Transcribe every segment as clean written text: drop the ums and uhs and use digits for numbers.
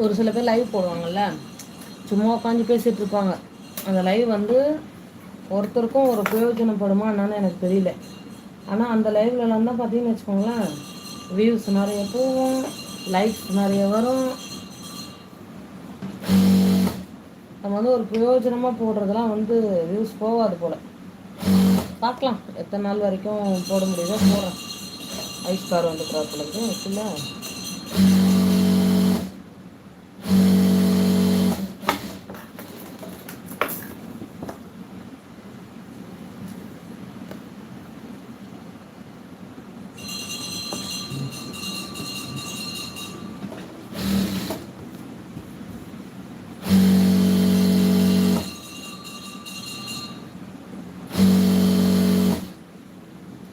ஒரு சில பேர் லைவ் போடுவாங்கல்ல, சும்மா உட்காந்து பேசிகிட்டு இருப்பாங்க. அந்த லைவ் வந்து ஒருத்தருக்கும் ஒரு பிரயோஜனப்படுமா என்னன்னு எனக்கு தெரியல. ஆனால் அந்த லைவ்லலாம் தான் பார்த்தீங்கன்னு வச்சுக்கோங்களேன், வியூஸ் நிறைய போகும், லைக்ஸ் நிறைய வரும். நம்ம வந்து ஒரு பிரயோஜனமாக போடுறதெல்லாம் வந்து வியூஸ் போகாது போல். பார்க்கலாம் எத்தனை நாள் வரைக்கும் போட முடியுதோ போடுறேன். ஐஸ் கார் வந்து ப்ராப்ளம் இருக்குல்ல.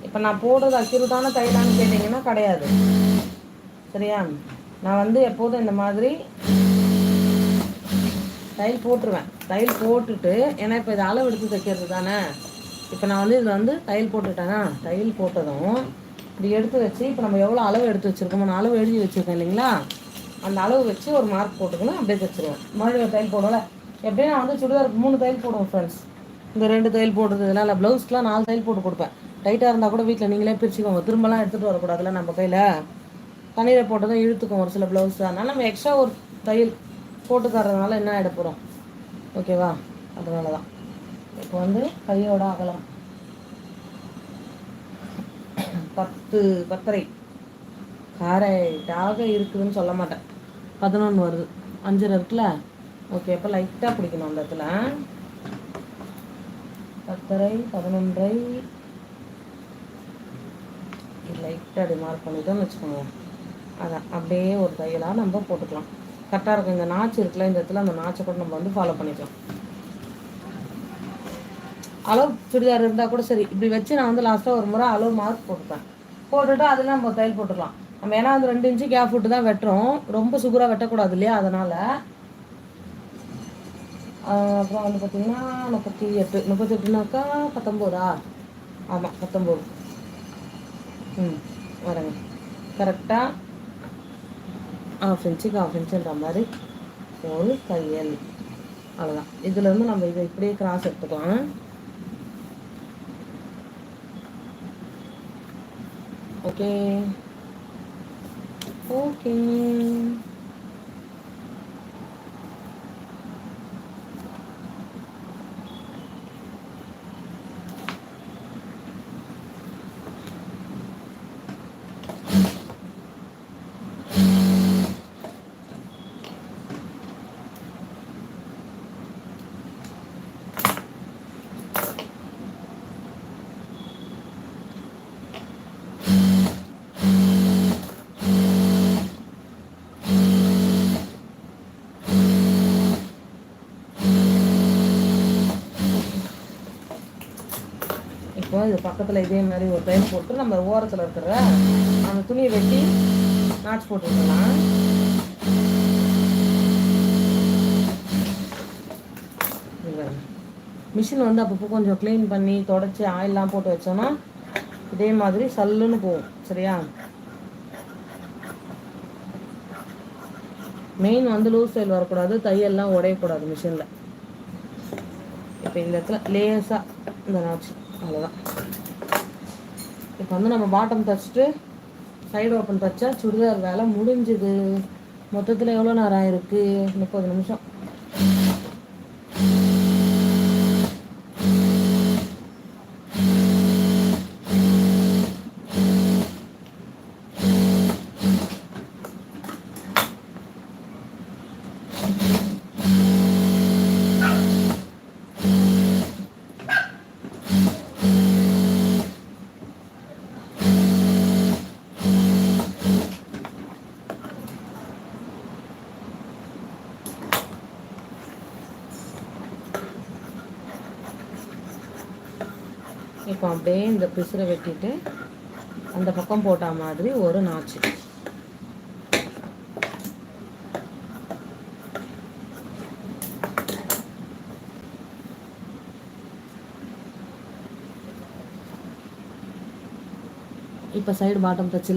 இப்போ நான் போடுறது அக்யூரேட்டான தைலான்னு கேட்டிங்கன்னா கிடையாது. சரியா? நான் வந்து எப்போதும் இந்த மாதிரி தையல் போட்டுருவேன். தையல் போட்டுட்டு, ஏன்னா இப்போ இது அளவு எடுத்து தைக்கிறது தானே. இப்போ நான் வந்து இதில் வந்து தையல் போட்டுட்டேன்னா, தையல் போட்டதும் இப்படி எடுத்து வச்சு, இப்போ நம்ம எவ்வளோ அளவு எடுத்து வச்சுருக்கோமோ, நான் அளவு எழுதி வச்சுருக்கேன் இல்லைங்களா, அந்த அளவு வச்சு ஒரு மார்க் போட்டுக்கணும். அப்படியே தைச்சிருவேன். மறுபடியும் ஒரு தையல் போடல. எப்படியும் நான் வந்து சுடிதாருக்கு 3 தையல் போடுவேன் ஃப்ரெண்ட்ஸ். இந்த 2 தையல் போடுறது இதெல்லாம் இல்லை. ப்ளவுஸ்க்குலாம் 4 தையல் போட்டு கொடுப்பேன். டைட்டாக இருந்தால் கூட வீட்டில் நீங்களே பிரிச்சுக்கோங்க. திரும்பலாம் எடுத்துகிட்டு வரக்கூடாதுல்ல நம்ம கையில். தண்ணீரை போட்டதும் இழுத்துக்கும் ஒரு சில ப்ளவுஸ். அதனால் நம்ம எக்ஸ்ட்ரா ஒரு தையல் போட்டு தர்றதுனால என்ன ஆகிட போகிறோம்? ஓகேவா? அதனால தான் இப்போ வந்து கையோட அகலம் 10 10.5 கரெக்டாக இருக்குதுன்னு சொல்ல மாட்டேன். 11 வருது. 5 இருக்குல்ல. ஓகே, இப்போ லைட்டாக பிடிக்கணும் அந்த இடத்துல. 10.5 11.5 லைட்டாக அப்படி மார்க் பண்ணிட்டோம்னு வச்சுக்கோங்க. அதான் அப்படியே ஒரு தையலாக நம்ம போட்டுக்கலாம். கரெக்டாக இருக்கும். இந்த நாச்சு இருக்குல்ல, இந்த இடத்துல அந்த நாச்சை கூட நம்ம வந்து ஃபாலோ பண்ணிக்கலாம். அளவு சுடிதார் இருந்தால் கூட சரி, இப்படி வச்சு நான் வந்து லாஸ்ட்டாக ஒரு முறை அளவு மார்க் போட்டுப்பேன். போட்டுட்டு அதில் நம்ம தையல் போட்டுக்கலாம். நம்ம ஏன்னா அது 2 இன்ச்சு கேப் விட்டு தான் வெட்டுறோம். ரொம்ப சுகராக வெட்டக்கூடாது இல்லையா, அதனால். அப்புறம் வந்து பார்த்திங்கன்னா 38 38னாக்கா 19ஆ? ஆமாம் 19. வரேங்க. கரெக்டாக 1/2 இன்ச்சுக்கு 1/2 இன்ச்சுன்ற மாதிரி ஒரு தையல். அவ்வளோதான். இதுலேருந்து நம்ம இதை இப்படியே கிராஸ் எடுத்துக்கலாம். Okay okay. இப்போ இது பக்கத்தில் இதே மாதிரி ஒரு தையல் போட்டு நம்ம ஓரத்தில் இருக்கிற அந்த துணியை வெட்டி நாச்சு போட்டுக்கலாம். மிஷின் வந்து அப்பப்போ கொஞ்சம் க்ளீன் பண்ணி தொடச்சி ஆயிலெலாம் போட்டு வச்சோன்னா இதே மாதிரி சல்லுன்னு போகும். சரியா? மெயின் வந்து லூஸ் தையல் வரக்கூடாது, தையல்லாம் உடையக்கூடாது மிஷினில். இப்போ இந்த இடத்துல லேஸாக இந்த நாச்சு, அவ்வளோதான். இப்போ வந்து நம்ம பாட்டம் தைச்சிட்டு சைடு ஓப்பன் தைச்சா சுடிதார் வேலை முடிஞ்சுது. மொத்தத்தில் எவ்வளோ நேரம் ஆயிருக்கு? 30 நிமிஷம். இப்போ அப்படியே இந்த பிசுரை வெட்டிட்டு அந்த பக்கம் போட்ட மாதிரி ஒரு நாச்சு. இப்போ சைடு பாட்டம் தச்சு